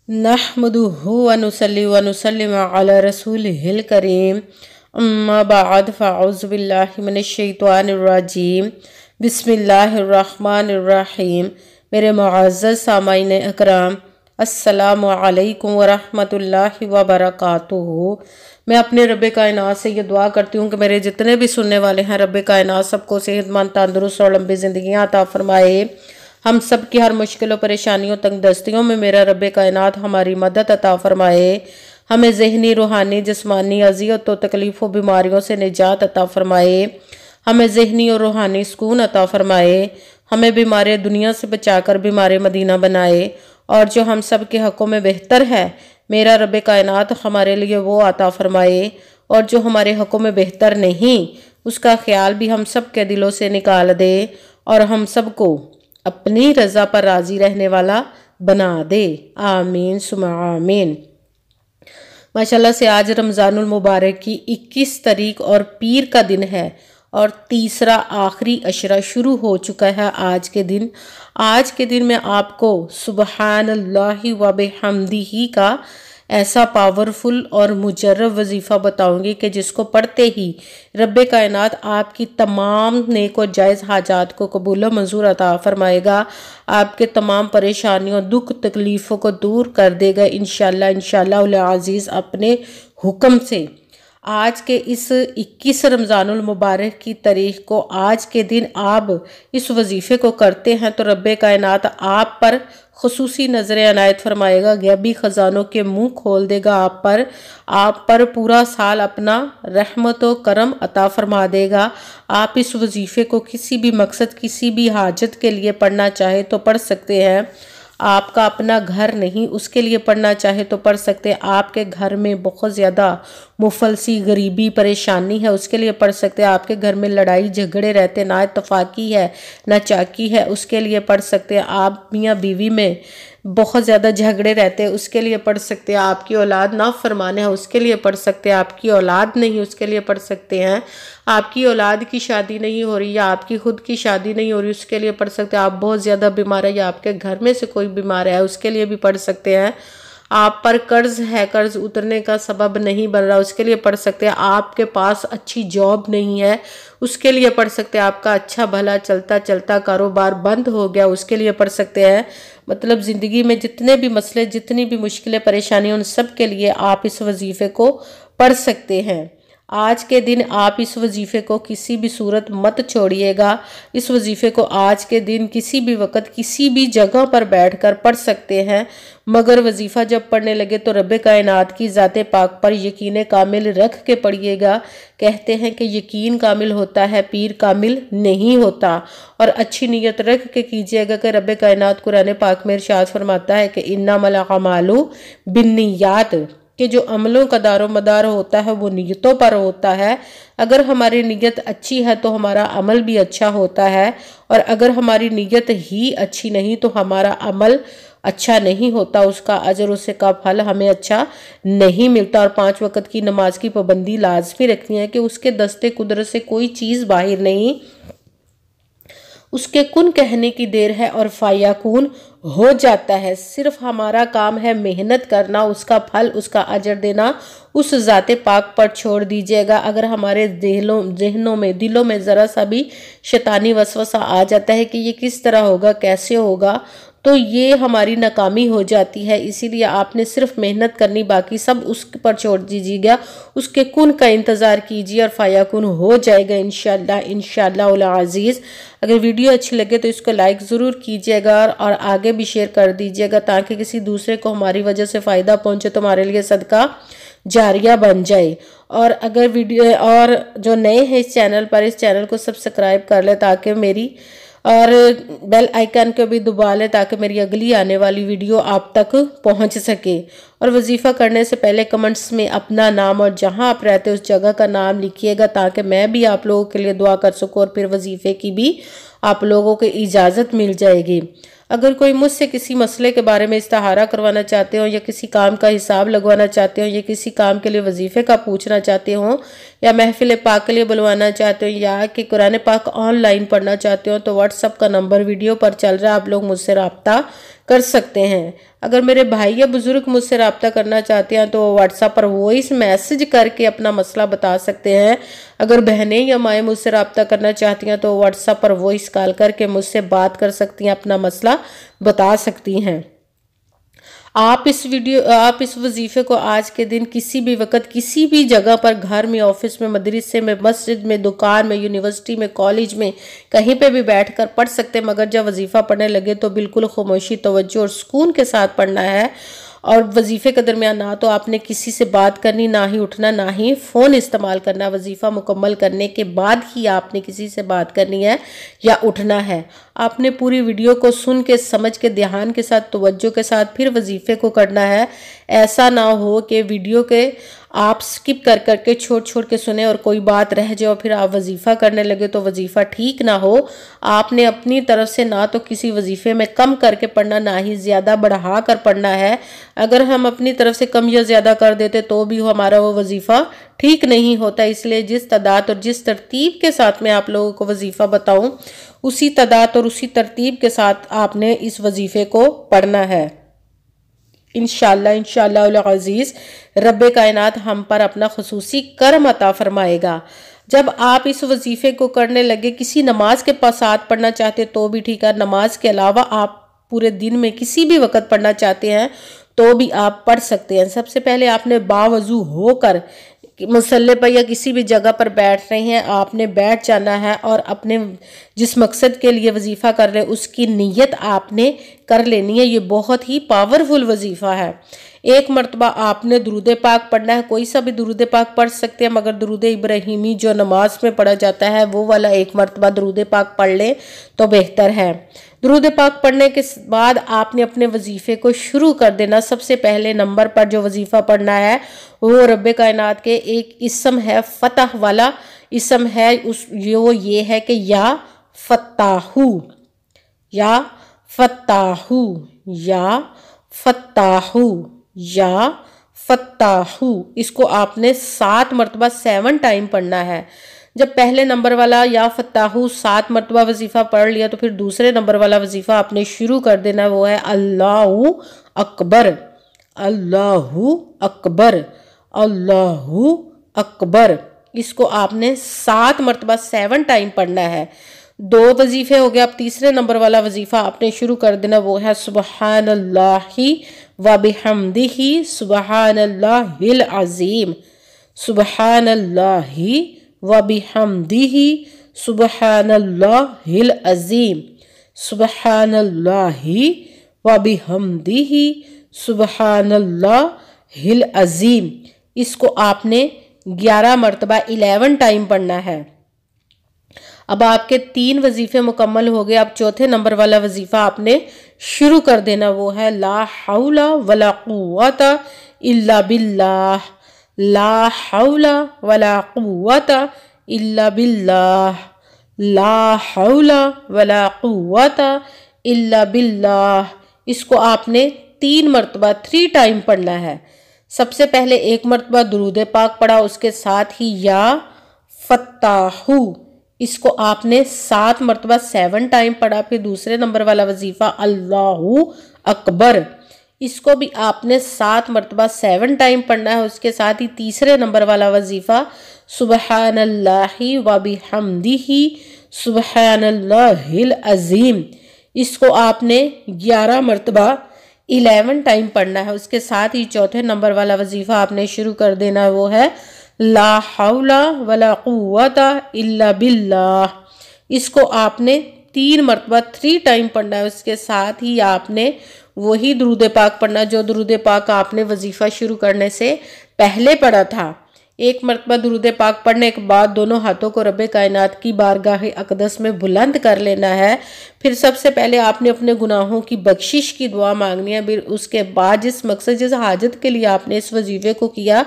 नहमदुहु व नुसल्ली व नुसल्लिम अला रसूलिहिल करीम अम्मा बाद फ़अऊज़ु बिल्लाहि मिनश शैतानिर रजीम बिस्मिल्लाहिर रहमानिर रहीम। मेरे मुअज़्ज़ज़ सामाईन अकराम, अस्सलामु अलैकुम व रहमतुल्लाहि व बरकातुहू। मैं अपने रब्बे कायनात से ये दुआ करती हूँ कि मेरे जितने भी सुनने वाले हैं, रब्बे कायनात सबको सेहतमंद, तंदुरुस्त और लंबी ज़िंदगियाँ अता फरमाए। हम सब की हर मुश्किलों, परेशानियों, तंगदस्तियों में मेरा रब्बे कायनात हमारी मदद अता फरमाए। हमें ज़हनी, रूहानी, जिस्मानी अज़ियत और तकलीफ़ों, बीमारियों से निजात अता फरमाए। हमें ज़हनी और रूहानी सुकून अता फरमाए। हमें बीमार दुनिया से बचाकर बीमार मदीना बनाए। और जो हम सब के हक़ों में बेहतर है, मेरा रब्बे कायनात हमारे लिए वो अता फरमाए। और जो हमारे हक़ों में बेहतर नहीं, उसका ख्याल भी हम सब के दिलों से निकाल दे और हम सब को अपनी रज़ा पर राज़ी रहने वाला बना दे। आमीन सुमा आमीन। माशाल्लाह से आज रमज़ानुल मुबारक की 21 तारीख और पीर का दिन है और तीसरा आखिरी अशरा शुरू हो चुका है। आज के दिन मैं आपको सुबहानल्लाहि व बिहम्दिही का ऐसा पावरफुल और मुजर्रब वजीफ़ा बताऊंगी कि जिसको पढ़ते ही रब्बे कायनात आपकी तमाम नेक और जायज़ हाजात को कबूल मंजूर अता फरमाएगा। आपके तमाम परेशानियों, दुख, तकलीफ़ों को दूर कर देगा इंशाअल्लाह इंशाअल्लाह अज़ीज़ अपने हुक्म से। आज के इस 21 रमज़ानुल मुबारक की तारीख को आज के दिन आप इस वजीफ़े को करते हैं तो रब्बे कायनात आप पर खुसूसी नज़र अनायत फरमाएगा, गैबी ख़जानों के मुंह खोल देगा आप पर पूरा साल अपना रहमत व करम अता फरमा देगा। आप इस वजीफ़े को किसी भी मकसद, किसी भी हाजत के लिए पढ़ना चाहे तो पढ़ सकते हैं। आपका अपना घर नहीं, उसके लिए पढ़ना चाहे तो पढ़ सकते हैं। आपके घर में बहुत ज़्यादा मुफलसी, गरीबी, परेशानी है, उसके लिए पढ़ सकते हैं। आपके घर में लड़ाई झगड़े रहते, ना इत्तफाकी है ना चाकी है, उसके लिए पढ़ सकते हैं। आप मियाँ बीवी में बहुत ज़्यादा झगड़े रहते हैं, उसके लिए पढ़ सकते हैं। आपकी औलाद नाफरमान है, उसके लिए पढ़ सकते हैं। आपकी औलाद नहीं, उसके लिए पढ़ सकते हैं। आपकी औलाद की शादी नहीं हो रही या आपकी खुद की शादी नहीं हो रही, उसके लिए पढ़ सकते हैं। आप बहुत ज़्यादा बीमार है या आपके घर में से कोई बीमार है, उसके लिए भी पढ़ सकते हैं। आप पर कर्ज है, कर्ज उतरने का सबब नहीं बन रहा, उसके लिए पढ़ सकते हैं। आपके पास अच्छी जॉब नहीं है, उसके लिए पढ़ सकते हैं। आपका अच्छा भला चलता चलता कारोबार बंद हो गया, उसके लिए पढ़ सकते हैं। मतलब ज़िंदगी में जितने भी मसले, जितनी भी मुश्किलें, परेशानियां, उन सब के लिए आप इस वजीफ़े को पढ़ सकते हैं। आज के दिन आप इस वजीफ़े को किसी भी सूरत मत छोड़िएगा। इस वजीफ़े को आज के दिन किसी भी वक़्त, किसी भी जगह पर बैठकर पढ़ सकते हैं। मगर वजीफ़ा जब पढ़ने लगे तो रब्बे कायनात की ज़ाते पाक पर यकीन कामिल रख के पढ़िएगा। कहते हैं कि यकीन कामिल होता है, पीर कामिल नहीं होता। और अच्छी नीयत रख के कीजिएगा कि रब्बे कायनात कुरान पाक में इरशाद फरमाता है कि इन्नमल अमालु बिन्नियात, कि जो अमलों का दारो मदार होता है वो नीयतों पर होता है। अगर हमारी नीयत अच्छी है तो हमारा अमल भी अच्छा होता है, और अगर हमारी नीयत ही अच्छी नहीं तो हमारा अमल अच्छा नहीं होता, उसका अजर, उसका फल हमें अच्छा नहीं मिलता। और 5 वक़्त की नमाज की पाबंदी लाजमी रखनी है कि उसके दस्ते कुदरत से कोई चीज़ बाहर नहीं, उसके कुन कहने की देर है और फायाकून हो जाता है। सिर्फ हमारा काम है मेहनत करना, उसका फल, उसका अजर देना उस ज़ाते पाक पर छोड़ दीजिएगा। अगर हमारे जहनों में, दिलों में ज़रा सा भी शैतानी वसवसा आ जाता है कि ये किस तरह होगा, कैसे होगा, तो ये हमारी नाकामी हो जाती है। इसीलिए आपने सिर्फ मेहनत करनी, बाकी सब उस पर छोड़ दीजिएगा। उसके कुन का इंतज़ार कीजिए और फायाकुन हो जाएगा इंशाअल्लाह इंशाअल्लाह अज़ीज़। अगर वीडियो अच्छी लगे तो इसको लाइक ज़रूर कीजिएगा और आगे भी शेयर कर दीजिएगा ताकि किसी दूसरे को हमारी वजह से फ़ायदा पहुँचे, तो हमारे लिए सदका जारिया बन जाए। और अगर वीडियो, और जो नए हैं इस चैनल पर, इस चैनल को सब्सक्राइब कर ले ताकि मेरी, और बेल आइकन को भी दबा लें ताकि मेरी अगली आने वाली वीडियो आप तक पहुंच सके। और वजीफ़ा करने से पहले कमेंट्स में अपना नाम और जहां आप रहते हैं उस जगह का नाम लिखिएगा ताकि मैं भी आप लोगों के लिए दुआ कर सकूं और फिर वजीफ़े की भी आप लोगों को इजाज़त मिल जाएगी। अगर कोई मुझसे किसी मसले के बारे में इस्तिहारा करवाना चाहते हो या किसी काम का हिसाब लगवाना चाहते हो या किसी काम के लिए वजीफ़े का पूछना चाहते हो یا محفل پاک کے لیے بلوانا چاہتے ہو یا کہ قرآن پاک آن لائن پڑھنا چاہتے ہو تو واٹس ایپ کا نمبر ویڈیو پر چل رہا ہے، آپ لوگ مجھ سے رابطہ کر سکتے ہیں۔ اگر میرے بھائی یا بزرگ مجھ سے رابطہ کرنا چاہتے ہیں تو واٹس ایپ پر وائس میسج کر کے اپنا مسئلہ بتا سکتے ہیں۔ اگر بہنیں یا مائیں مجھ سے رابطہ کرنا چاہتی ہیں تو واٹس ایپ پر وائس کال کر کے مجھ سے بات کر سکتی ہیں، اپنا مسئلہ بتا سکتی ہیں۔ آپ اس وظیفے کو آج کے دن کسی بھی وقت کسی بھی جگہ پر، گھر میں، آفس میں، مدرسے میں، مسجد میں، دکان میں، یونیورسٹی میں، کالج میں، کہیں پہ بھی بیٹھ کر پڑھ سکتے ہیں، مگر جب وظیفہ پڑھنے لگے تو بالکل خاموشی، توجہ اور سکون کے ساتھ پڑھنا ہے۔ اور وظیفے کے درمیان نہ تو آپ نے کسی سے بات کرنی، نہ ہی اٹھنا، نہ ہی فون استعمال کرنا۔ وظیفہ مکمل کرنے کے بعد ہی آپ نے کسی سے بات کرنی ہے یا اٹھنا ہے۔ آپ نے پوری ویڈیو کو سن کے، سمجھ کے، دھیان کے ساتھ، توجہ کے ساتھ پھر وظیفے کو کرنا ہے۔ ایسا نہ ہو کہ ویڈیو کے آپ سکپ کر کے چھوڑ کے سنیں اور کوئی بات رہ جائے اور پھر آپ وظیفہ کرنے لگے تو وظیفہ ٹھیک نہ ہو۔ آپ نے اپنی طرف سے نہ تو کسی وظیفے میں کم کر کے پڑھنا، نہ ہی زیادہ بڑھا کر پڑھنا ہے۔ اگر ہم اپنی طرف سے کم یا زیادہ کر دیتے تو بھی ہمارا وہ وظیفہ ٹھیک نہیں ہوتا۔ اس لیے جس تعداد اور جس ترتیب کے ساتھ میں آپ لوگوں کو وظیفہ بتاؤں، اسی تعداد اور اسی ترتیب کے ساتھ آپ نے اس وظیفے کو پڑھنا ہے۔ انشاءاللہ العزیز رب کائنات ہم پر اپنا خصوصی کرم عطا فرمائے گا۔ جب آپ اس وظیفے کو کرنے لگے، کسی نماز کے ساتھ پڑھنا چاہتے تو بھی ٹھیک ہے، نماز کے علاوہ آپ پورے دن میں کسی بھی وقت پڑھنا چاہتے ہیں تو بھی آپ پڑھ سکتے ہیں۔ سب سے پہلے آپ نے باوضو ہو کر مصلی پر یا کسی بھی جگہ پر بیٹھ رہے ہیں، آپ نے بیٹھ جانا ہے اور اپنے جس مقصد کے لیے وظیفہ کر رہے ہیں اس کی نیت آپ نے کر لینی ہے۔ یہ بہت ہی پاورفل وظیفہ ہے۔ ایک مرتبہ آپ نے درود پاک پڑھنا ہے، کوئی سا بھی درود پاک پڑھ سکتے ہیں، مگر درود ابراہیمی جو نماز میں پڑھا جاتا ہے وہ والا ایک مرتبہ درود پاک پڑھ لیں تو بہتر ہے۔ درود پاک پڑھنے کے بعد آپ نے اپنے وظیفے کو شروع کر دینا۔ سب سے پہلے نمبر پر جو وظیفہ پڑھنا ہے وہ رب کائنات کے ایک اسم ہے، فتح والا اسم ہے، وہ یہ ہے کہ یا فتاحو، یا فتاحو، یا فتاحو، یا فتاحو۔ اس کو آپ نے 7 مرتبہ 7 ٹائم پڑھنا ہے۔ جب پہلے نمبر والا یا فتاحو 7 مرتبہ وظیفہ پڑھ لیا تو پھر دوسرے نمبر والا وظیفہ آپ نے شروع کر دینا، وہ ہے اللہ اکبر، اللہ اکبر، اللہ اکبر۔ اس کو آپ نے 7 مرتبہ 7 ٹائم پڑھنا ہے۔ 2 وظیفے ہو گئے، اب تیسرے نمبر والا وظیفہ آپ نے شروع کر دینا، وہ ہے سبحان اللہ و بحمدہ سبحان اللہ العظیم، سبحان اللہ و بحمدہ سبحان اللہ العظیم، سبحان اللہ و بحمدہ سبحان اللہ العظیم۔ اس کو آپ نے 11 مرتبہ 11 ٹائم پڑھنا ہے۔ اب آپ کے 3 وظیفے مکمل ہو گئے، اب چوتھے نمبر والا وظیفہ آپ نے شروع کر دینا، وہ ہے لا حول ولا قوت الا باللہ، لا حول ولا قوت الا باللہ، لا حول ولا قوت الا باللہ۔ اس کو آپ نے 3 مرتبہ 3 ٹائم پڑھنا ہے۔ سب سے پہلے 1 مرتبہ درود پاک پڑھا، اس کے ساتھ ہی یا فتاحو، اس کو آپ نے 7 مرتبہ 7 ٹائم پڑھا۔ پھر دوسرے نمبر والا وظیفہ اللہ اکبر، اس کو بھی آپ نے 7 مرتبہ 7 ٹائم پڑھنا ہے۔ اس کے ساتھ ہی تیسرے نمبر والا وظیفہ سبحان اللہ و بحمدہ سبحان اللہ العظیم، اس کو آپ نے 11 مرتبہ 11 ٹائم پڑھنا ہے۔ اس کے ساتھ ہی چوتھے نمبر والا وظیفہ آپ نے شروع کر دینا، وہ ہے لا حول ولا قوت الا باللہ، اس کو آپ نے 3 مرتبہ 3 ٹائم پڑھنا ہے۔ اس کے ساتھ ہی آپ نے وہی درود پاک پڑھنا جو درود پاک آپ نے وظیفہ شروع کرنے سے پہلے پڑھا تھا۔ 1 مرتبہ درود پاک پڑھنے کے بعد دونوں ہاتھوں کو رب کائنات کی بارگاہ اقدس میں بلند کر لینا ہے۔ پھر سب سے پہلے آپ نے اپنے گناہوں کی بخشش کی دعا مانگنی ہے۔ پھر اس کے بعد جس مقصد جس حاجت کے لیے آپ نے اس وظیفے کو کیا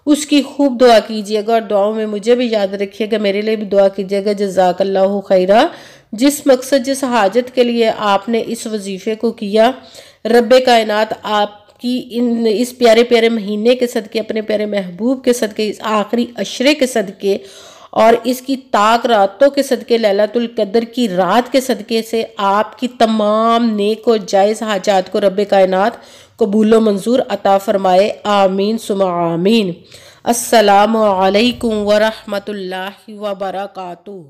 اس کی خوب دعا کیجیے گا، اور دعاؤں میں مجھے بھی یاد رکھیے گا، میرے لیے بھی دعا کیجیے گا۔ جزاک اللہ خیرہ۔ جس مقصد جس حاجت کے لیے آپ نے اس وظیفے کو کیا، رب کائنات آپ کی اس پیارے پیارے مہینے کے صدقے، اپنے پیارے محبوب کے صدقے، اس آخری عشرے کے صدقے اور اس کی طاق راتوں کے صدقے، لیلۃ القدر کی رات کے صدقے سے آپ کی تمام نیک و جائز حاجات کو رب کائنات قبول و منظور عطا فرمائے، آمین ثم آمین۔ السلام علیکم ورحمۃ اللہ وبرکاتہ۔